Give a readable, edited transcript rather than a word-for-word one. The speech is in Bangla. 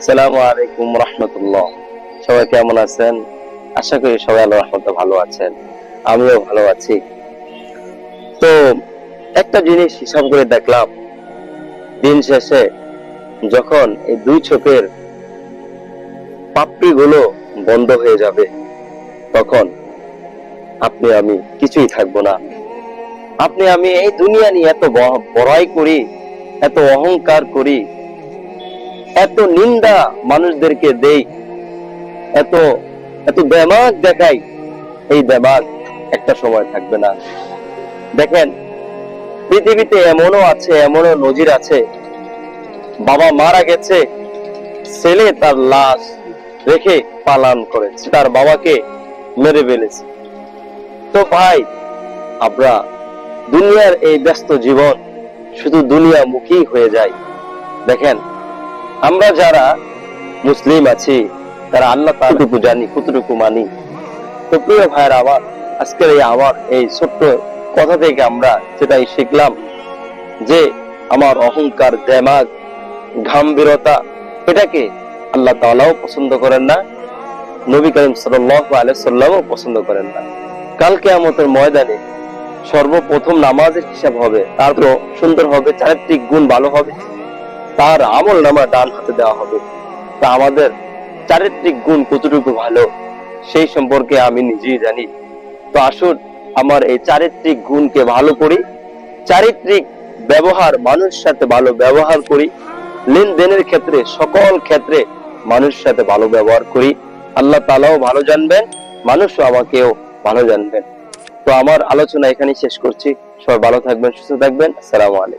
আসসালামু আলাইকুম রাহমাতুল্লাহ। সবাই কেমন আছেন? আশা করি সবাই আল্লাহর রহমতে ভালো আছেন। আমিও ভালো আছি। তো একটা জিনিস হিসাব করে দেখলাম, দিন শেষে যখন এই দুই চোখের পাপড়ি গুলো বন্ধ হয়ে যাবে, তখন আপনি আমি কিছুই থাকবো না। আপনি আমি এই দুনিয়া নিয়ে এত বড়াই করি, এত অহংকার করি, এত নিন্দা মানুষদেরকে দেই, এত এত দেমাগ দেখাই, এই দেমাগ একটা সময় থাকবে না। দেখেন, পৃথিবীতে এমনও আছে, এমনও নজির আছে, বাবা মারা গেছে, ছেলে তার লাশ রেখে পালান করেছে, তার বাবাকে মেরে ফেলেছে। তো ভাই, আমরা দুনিয়ার এই ব্যস্ত জীবন শুধু দুনিয়া মুখী হয়ে যায়। দেখেন, আমরা যারা মুসলিম আছি, তারা আল্লাহ কতটুকু জানি, কতটুকু মানি। তো প্রিয় ভাইয়ের আমার, আজকের আমার এই ছোট্ট কথা থেকে আমরা সেটাই শিখলাম যে আমার অহংকার, দেমাগ, গাম্ভীরতা, এটাকে আল্লাহ তাআলাও পছন্দ করেন না, নবী করিম সাল্লাল্লাহু আলাইহি সাল্লামও পছন্দ করেন না। কাল কিয়ামতের ময়দানে সর্বপ্রথম নামাজের হিসাব হবে, তারপর সুন্দর হবে, চারিত্রিক গুণ ভালো হবে, তার আমল নামা ডান হাতে দেওয়া হবে। তা আমাদের চারিত্রিক গুণ কতটুকু ভালো, সেই সম্পর্কে আমি নিজেই জানি। তো আসুন, আমার এই চারিত্রিক গুণকে ভালো করি, চারিত্রিক ব্যবহার, মানুষের সাথে ভালো ব্যবহার করি, লেনদেনের ক্ষেত্রে, সকল ক্ষেত্রে মানুষের সাথে ভালো ব্যবহার করি। আল্লাহ তাআলাও ভালো জানবেন, মানুষও আমাকেও ভালো জানবেন। তো আমার আলোচনা এখানেই শেষ করছি। সবাই ভালো থাকবেন, সুস্থ থাকবেন। আসসালামু আলাইকুম।